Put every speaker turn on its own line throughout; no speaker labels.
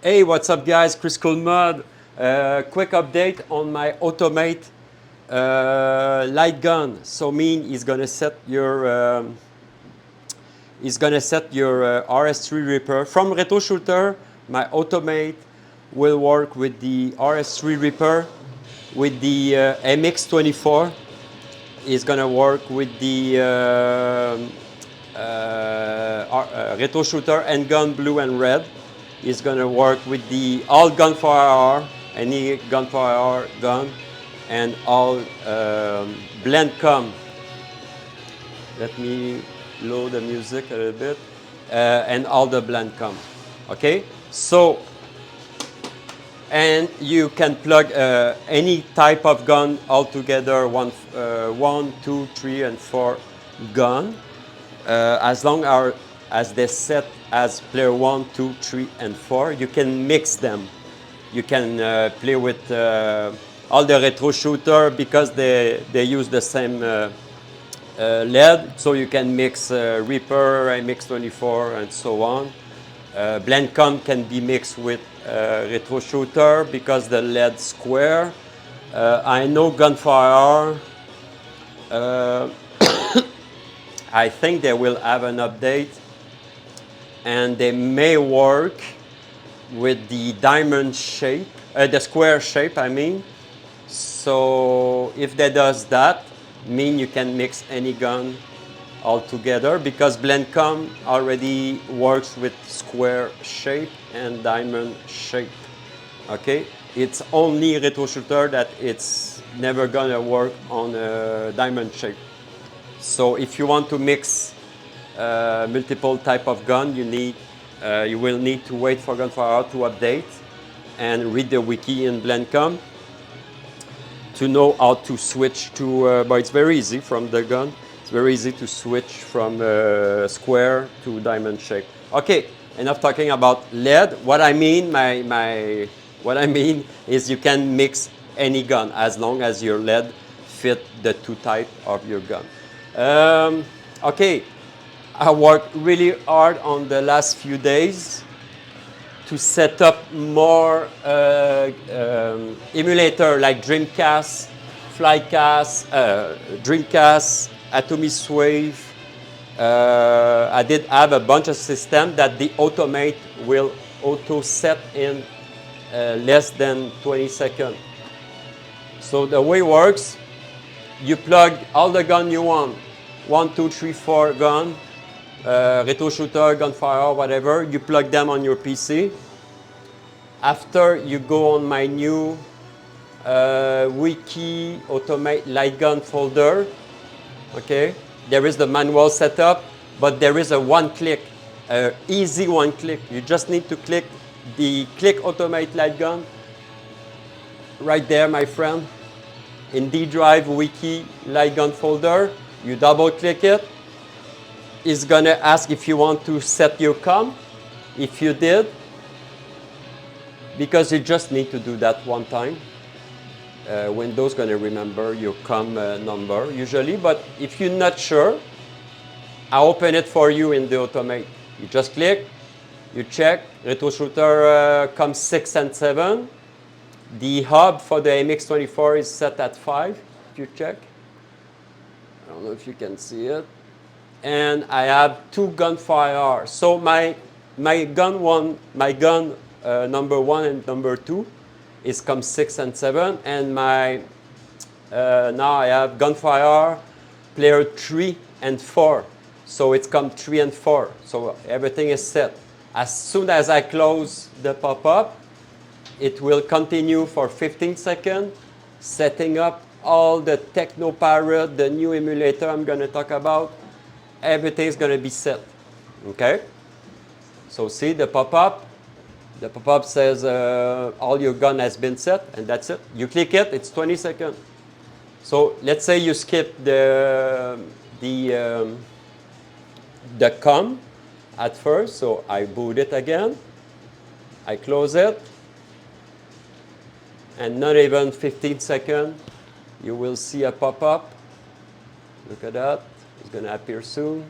Hey, what's up guys, Kriscoolmod. Quick update on my automate light gun. So is gonna set your RS3 Reaper. From RetroShooter, my automate will work with the RS3 Reaper. With the MX24, is gonna work with the RetroShooter and gun blue and red. Is going to work with the all Gun4IR, any Gun4IR gun, and all blend.com. Let me load the music a little bit, and all the blend.com. Okay, so and you can plug any type of gun all together, 1, 2, 3, and 4 gun, as long as they're set as player 1, 2, 3, and 4. You can mix them. You can play with all the RetroShooter because they use the same LED, so you can mix Reaper, MX24, and so on. blend.com can be mixed with RetroShooter because the LED square. I know Gun4IR. I think they will have an update, and they may work with the diamond shape, the square shape, I mean. So if they does that, you can mix any gun all together because blend.com already works with square shape and diamond shape. Okay, it's only RetroShooter that it's never gonna work on a diamond shape. So if you want to mix multiple type of gun, you will need to wait for Gun4IR to update and read the wiki in blend.com to know how to switch to, but it's very easy from the gun. It's very easy to switch from square to diamond shape. Okay, enough talking about LED. What I mean, what I mean is you can mix any gun as long as your LED fit the two type of your gun. Okay, I worked really hard on the last few days to set up more emulator like Dreamcast, Flycast, Dreamcast, Atomic Wave. I did have a bunch of systems that the automate will auto set in less than 20 seconds. So the way it works, you plug all the gun you want, 1, 2, 3, 4 gun, RetroShooter, Gun4IR, whatever, you plug them on your PC. After you go on my new wiki automate light gun folder, okay, there is the manual setup, but there is a one-click, easy one-click. You just need to click the click automate light gun right there, my friend. In D drive wiki light gun folder, you double click it. It's gonna ask if you want to set your COM. If you did, because you just need to do that one time. Windows gonna remember your COM number usually, but if you're not sure, I open it for you in the automate. You just click, you check, RetroShooter COM 6 and 7. The hub for the MX24 is set at 5, if you check. I don't know if you can see it. And I have 2 Gun4IR. So my gun number 1 and number 2 is COM 6 and 7, and my now I have Gun4IR player 3 and 4. So it's COM 3 and 4. So everything is set. As soon as I close the pop-up, it will continue for 15 seconds, setting up all the Techno-Parrot, the new emulator I'm going to talk about. Everything's going to be set. Okay? So see the pop-up. The pop-up says all your gun has been set, and that's it. You click it, it's 20 seconds. So let's say you skip the COM at first. So I boot it again. I close it. And not even 15 seconds, you will see a pop-up. Look at that. It's going to appear soon.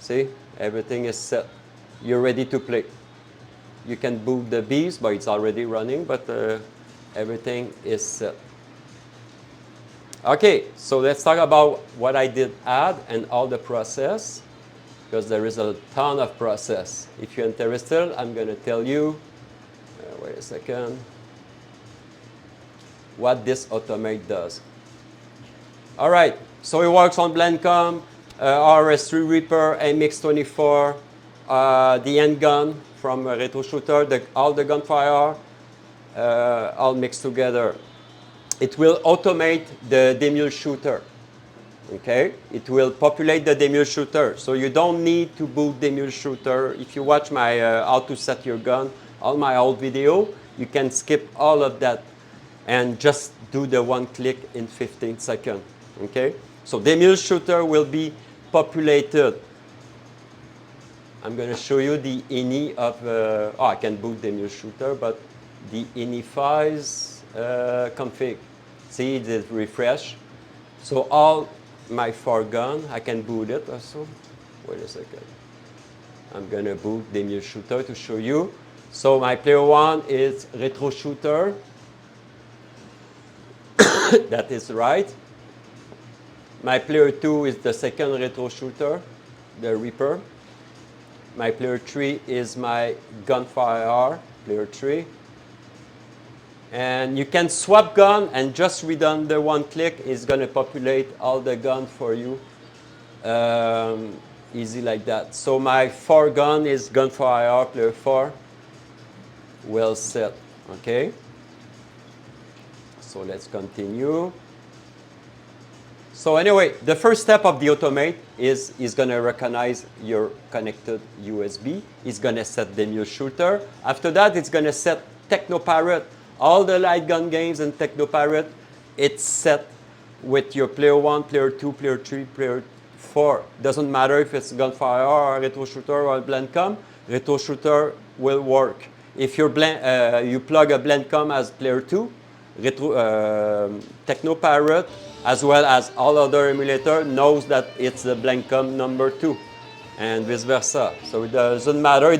See, everything is set. You're ready to play. You can boot the Beast, but it's already running, but everything is set. Okay, so let's talk about what I did add and all the process, because there is a ton of process. If you're interested, I'm going to tell you, wait a second, what this automate does. All right, so it works on Blendcom, RS3 Reaper, MX24, the handgun from RetroShooter, all the Gun4IR, all mixed together. It will automate the DemulShooter. Okay, it will populate the DemulShooter, so you don't need to boot DemulShooter. If you watch my how to set your gun, all my old video, you can skip all of that and just do the one click in 15 seconds. Okay, so DemulShooter will be populated. I'm going to show you the ini of. I can boot DemulShooter, but the ini files config. See, it is refresh. So all my 4 gun, I can boot it also. Wait a second. I'm going to boot DemulShooter to show you. So my player 1 is RetroShooter. That is right. My player 2 is the second RetroShooter, the Reaper. My player 3 is my Gun4IR, player 3. And you can swap gun and just redone the one click is going to populate all the gun for you. Easy like that. So my 4 gun is Gun4IR, player 4. Well set. Okay. So let's continue. So anyway, the first step of the automate is going to recognize your connected USB. It's going to set DemulShooter. After that, it's going to set Technoparrot. All the light gun games in Technoparrot, it's set with your player 1, player 2, player 3, player 4. Doesn't matter if it's Gun4IR or RetroShooter or Blendcom, RetroShooter will work. If you plug a Blendcom as player 2, Technoparrot, as well as all other emulator, knows that it's the Blendcom number 2, and vice versa. So it doesn't matter.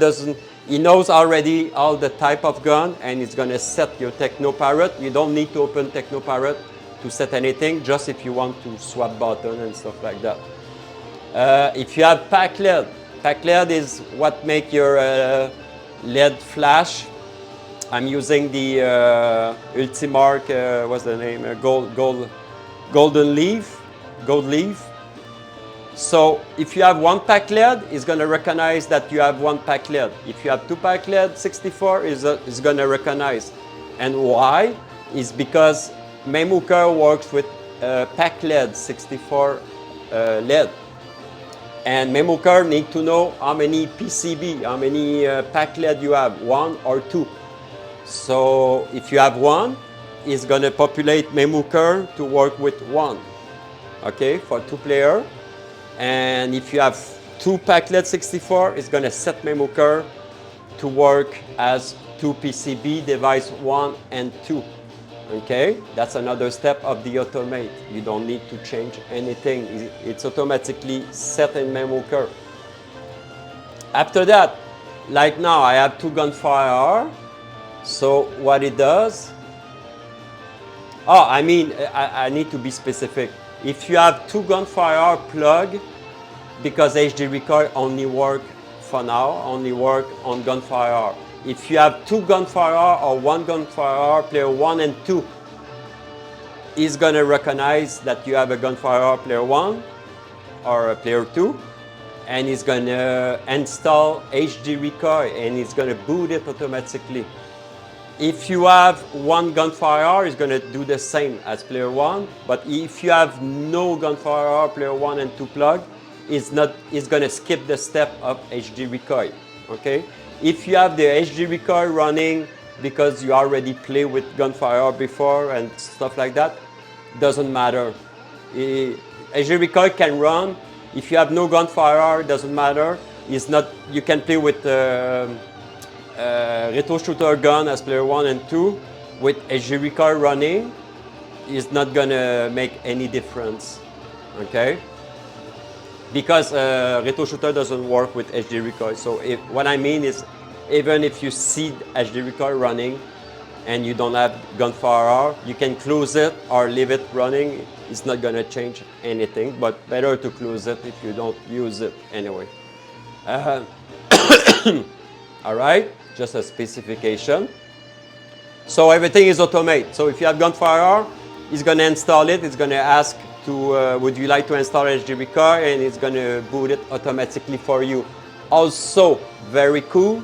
He knows already all the type of gun, and it's going to set your Technoparrot. You don't need to open Technoparrot to set anything, just if you want to swap button and stuff like that. If you have pack LED, pack LED is what make your LED flash. I'm using the Ultimark, what's the name? Gold leaf. So if you have 1 pack LED, it's going to recognize that you have 1 pack LED. If you have 2 pack LED, 64 is going to recognize. And why? Is because MAMehooker works with pack LED, 64 LED. And MAMehooker need to know how many PCB, how many pack LED you have, 1 or 2. So if you have 1, it's going to populate MAMehooker to work with 1. Okay, for 2 player. And if you have 2 pack LED 64, it's going to set MAMehooker to work as 2 PCB device 1 and 2. Okay, that's another step of the automate. You don't need to change anything. It's automatically set in MAMehooker. After that, like now, I have 2 Gun4IR. So what it does, I need to be specific. If you have 2 Gun4IR plug, because HD recoil only work for now, only work on Gun4IR. If you have 2 Gun4IR or 1 Gun4IR, player 1 and 2, is going to recognize that you have a Gun4IR player 1 or a player 2, and it's going to install HD recoil and it's going to boot it automatically. If you have 1 Gun4IR, it's going to do the same as player 1, but if you have no Gun4IR player 1 and 2 plug, it's going to skip the step of HD recoil. Okay? If you have the HD recoil running because you already play with Gun4IR before and stuff like that, doesn't matter. HD recoil can run. If you have no Gun4IR, doesn't matter. You can play with RetroShooter gun as player 1 and 2 with HD recoil running is not gonna make any difference, okay? Because RetroShooter doesn't work with HD recoil. So what I mean is, Even if you see HD Recoil running and you don't have Gun4IR, you can close it or leave it running. It's not gonna change anything, but better to close it if you don't use it anyway. All right, just a specification. So everything is automate. So if you have Gun4IR, it's gonna install it. It's gonna ask to, would you like to install HD Recoil, and it's gonna boot it automatically for you. Also, very cool,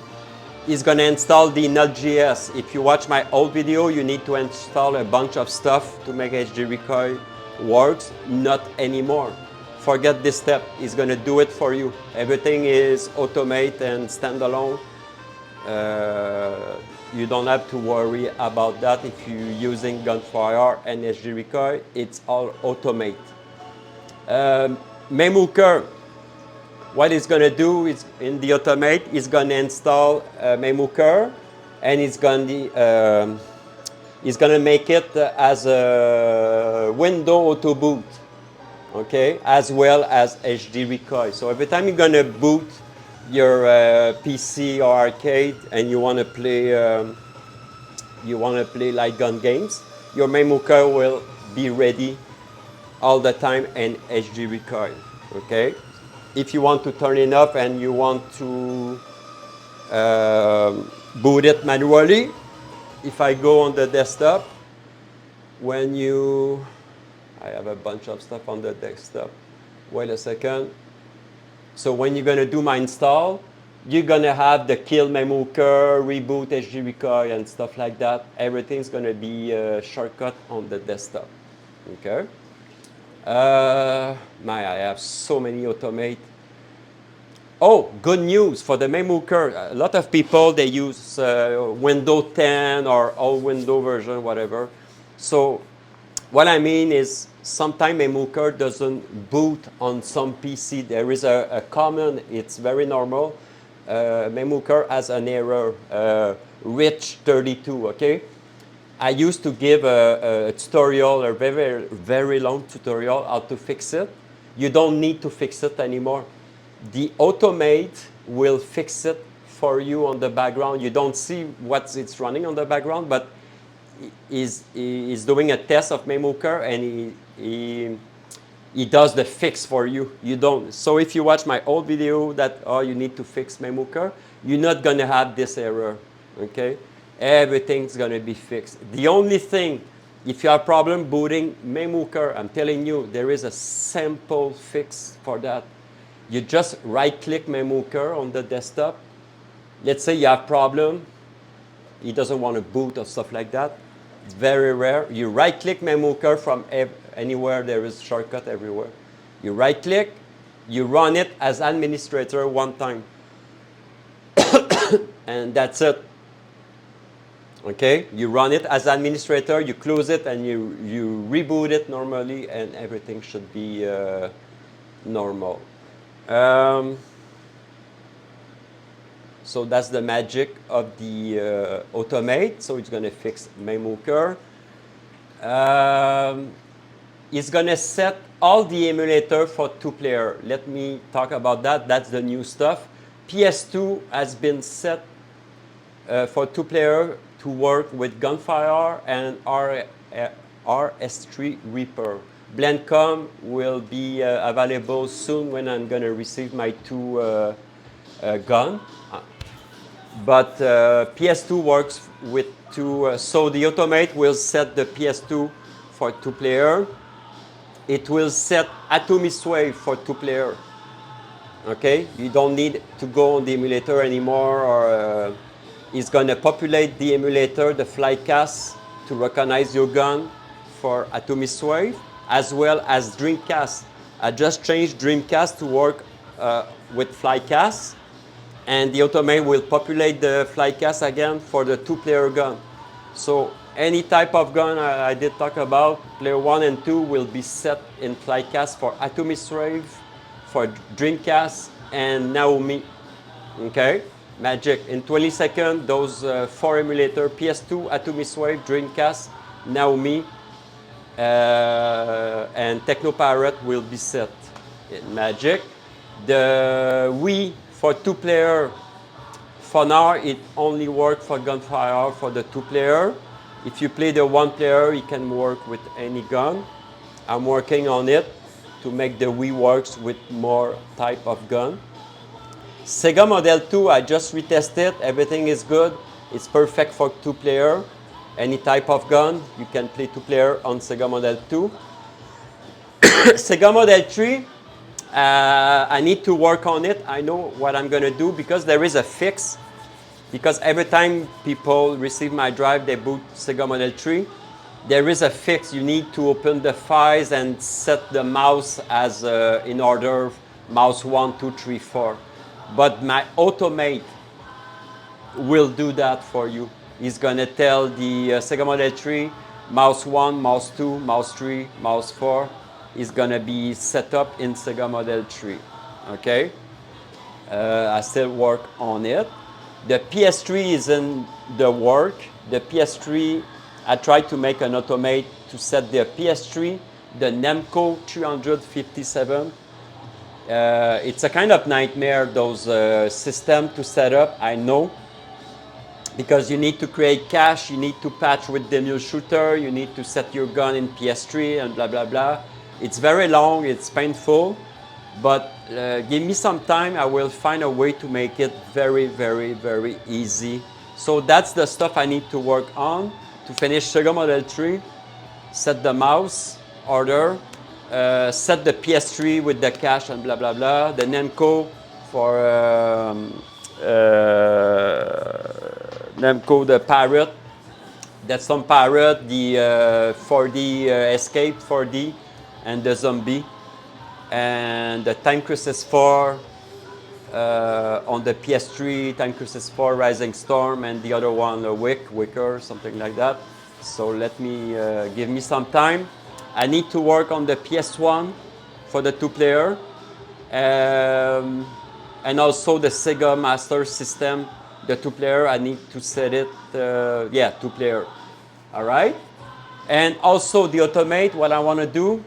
it's gonna install the Node.js. If you watch my old video, you need to install a bunch of stuff to make HD Recoil works. Not anymore. Forget this step. It's gonna do it for you. Everything is automate and standalone. You don't have to worry about that if you're using Gun4IR and HD Recoil. It's all automate. MAMEHooker, what it's gonna do is in the automate, it's gonna install MAMEHooker, and it's gonna make it as a window auto boot, okay, as well as HD Recoil. So every time you're gonna boot your PC or arcade and you want to play light gun games, your MAMEHooker will be ready all the time in HD Recoil. Okay, if you want to turn it off and you want to boot it manually, if I go on the desktop, I have a bunch of stuff on the desktop. Wait a second. So when you're gonna do my install, you're gonna have the kill MAMEHooker, reboot HD Recoil and stuff like that. Everything's gonna be a shortcut on the desktop. Okay. I have so many automate. Oh, good news for the MAMEHooker. A lot of people, they use Windows 10 or old Windows version, whatever. So what I mean is, sometimes MAMEHooker doesn't boot on some PC. There is a common, it's very normal. MAMEHooker has an error, rich 32, okay? I used to give a tutorial, a very, very long tutorial how to fix it. You don't need to fix it anymore. The automate will fix it for you on the background. You don't see what it's running on the background, but he's doing a test of MAMEHooker, and he does the fix for you. You don't. So if you watch my old video that, oh, you need to fix MAMEHooker, you're not gonna have this error, okay? Everything's gonna be fixed. The only thing, if you have problem booting MAMEHooker, I'm telling you, there is a simple fix for that. You just right-click MAMEHooker on the desktop. Let's say you have problem, he doesn't want to boot or stuff like that. It's very rare. You right-click MAMEHooker from anywhere. There is shortcut everywhere. You right-click, you run it as administrator one time. And that's it. Okay? You run it as administrator, you close it, and you reboot it normally, and everything should be normal. So that's the magic of the automate. So it's going to fix MAMEHooker. It's going to set all the emulator for 2-player. Let me talk about that. That's the new stuff. PS2 has been set for 2-player to work with Gun4IR and RS3 Reaper. Blendcom will be available soon when I'm going to receive my 2 gun. But PS2 works with 2, so the automate will set the PS2 for 2-player. It will set Atomic Wave for 2-player. Okay, you don't need to go on the emulator anymore, or it's going to populate the emulator, the flycast, to recognize your gun for Atomic Wave, as well as Dreamcast. I just changed Dreamcast to work with flycast. And the automate will populate the flycast again for the 2-player gun. So any type of gun I did talk about, player 1 and 2 will be set in flycast for Atomic Wave, for Dreamcast, and MAME. Okay, magic. In 20 seconds, those 4 emulator, PS2, Atomic Wave, Dreamcast, MAME, and Technopirate will be set in magic. The Wii for 2-player for now, it only works for Gun4IR for the 2-player. If you play the 1-player, it can work with any gun. I'm working on it to make the Wii works with more type of gun. Sega Model 2, I just retested. Everything is good. It's perfect for 2-player. Any type of gun, you can play 2-player on Sega Model 2. Sega Model 3, I need to work on it. I know what I'm going to do because there is a fix. Because every time people receive my drive, they boot Sega Model 3. There is a fix. You need to open the files and set the mouse as in order, mouse 1, 2, 3, 4. But my automate will do that for you. He's going to tell the Sega Model 3, mouse 1, mouse 2, mouse 3, mouse 4 is going to be set up in Sega Model 3. Okay? I still work on it. The PS3 is in the work. The PS3, I tried to make an automate to set the PS3, the Namco 357. It's a kind of nightmare, those systems to set up, I know. Because you need to create cache, you need to patch with DemulShooter, you need to set your gun in PS3 and blah, blah, blah. It's very long, it's painful, but give me some time, I will find a way to make it very, very, very easy. So that's the stuff I need to work on to finish Sega Model 3, set the mouse order, set the PS3 with the cache and blah, blah, blah, the Namco for Namco, the Pirate, that's some Pirate, the 4D Escape 4D, and the Zombie, and the Time Crisis 4 on the PS3, Time Crisis 4 Rising Storm, and the other one, Wicker, something like that. So let me, give me some time. I need to work on the PS1 for the 2-player, and also the Sega Master System, the 2-player, I need to set it, 2-player, all right? And also the automate, what I want to do,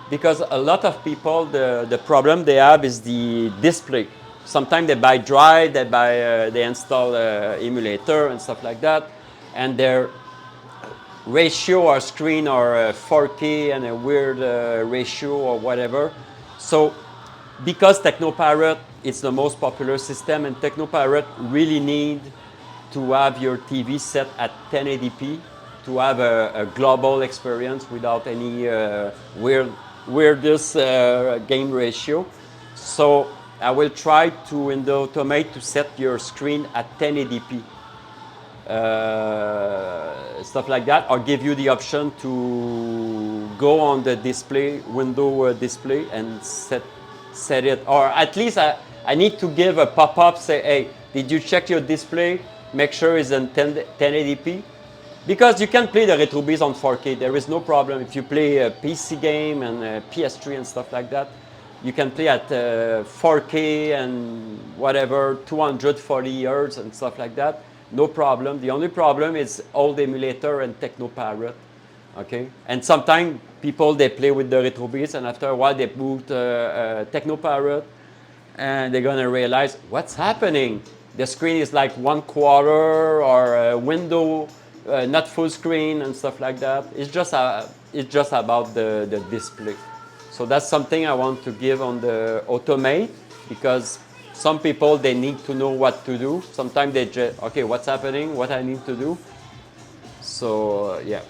because a lot of people, the problem they have is the display. Sometimes they buy drive, they install emulator and stuff like that, and their ratio or screen or 4K and a weird ratio or whatever. So because TechnoPirate is the most popular system, and TechnoPirate really need to have your TV set at 1080p to have a global experience without any weirdest game ratio. So I will try to, in the automate, to set your screen at 1080p. Stuff like that, or give you the option to go on the display, window display, and set it, or at least I need to give a pop-up, say, hey, did you check your display? Make sure it's in 1080p. Because you can play the RetroBeast on 4K, there is no problem. If you play a PC game and a PS3 and stuff like that, you can play at 4K and whatever, 240 Hz and stuff like that. No problem. The only problem is old emulator and TechnoPirate. Okay? And sometimes people, they play with the RetroBeast, and after a while they boot TechnoPirate, and they're going to realize what's happening. The screen is like 1/4 or a window, not full screen and stuff like that. It's just about the display. So that's something I want to give on the automate, because some people, they need to know what to do. Sometimes they just, okay, what's happening, what I need to do. So yeah,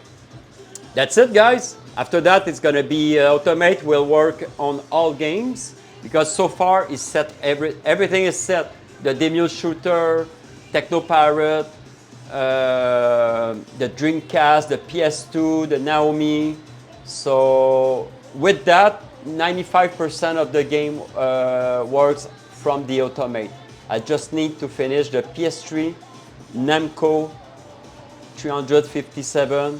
that's it, guys. After that, it's going to be automate will work on all games, because so far it's set, everything is set. The DemulShooter, TechnoPirate, the Dreamcast, the PS2, the Naomi. So with that, 95% of the game works from the automate. I just need to finish the PS3, Namco 357,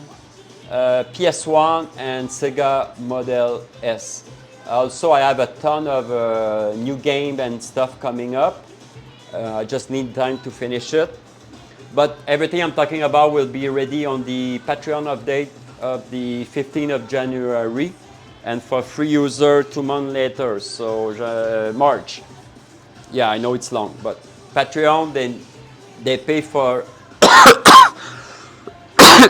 PS1, and Sega Model S. Also, I have a ton of new game and stuff coming up. I just need time to finish it. But everything I'm talking about will be ready on the Patreon update of the 15th of January. And for free user, 2 months later, so March. Yeah, I know it's long, but Patreon, then they pay for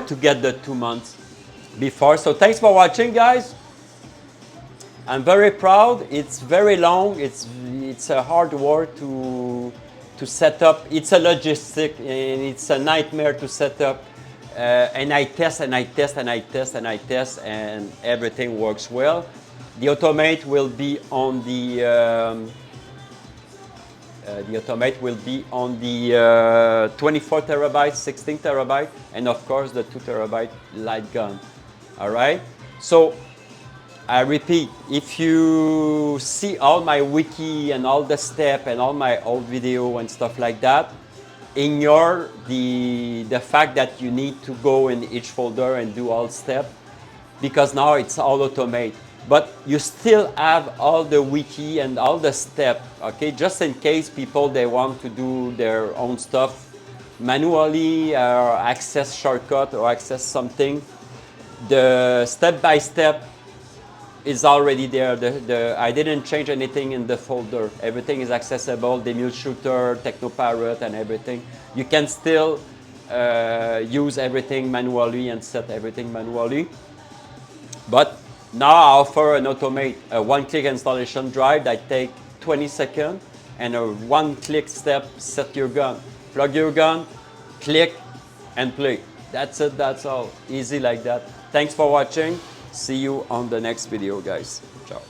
to get the 2 months before. So thanks for watching, guys. I'm very proud. It's very long. It's a hard work to set up. It's a logistic and it's a nightmare to set up. And I test and I test and I test and I test and everything works well. The automate will be on the 24 terabyte, 16 terabyte, and of course the 2 terabyte light gun. All right. So I repeat, if you see all my wiki and all the step and all my old video and stuff like that, ignore the fact that you need to go in each folder and do all step, because now it's all automate. But you still have all the wiki and all the step, okay? Just in case people, they want to do their own stuff manually or access shortcut or access something. The step-by-step is already there. I didn't change anything in the folder. Everything is accessible, DemulShooter, TechnoParrot and everything. You can still use everything manually and set everything manually. But now I offer an automate, a one-click installation drive that takes 20 seconds and a one-click step, set your gun. Plug your gun, click and play. That's it, that's all. Easy like that. Thanks for watching. See you on the next video, guys. Ciao.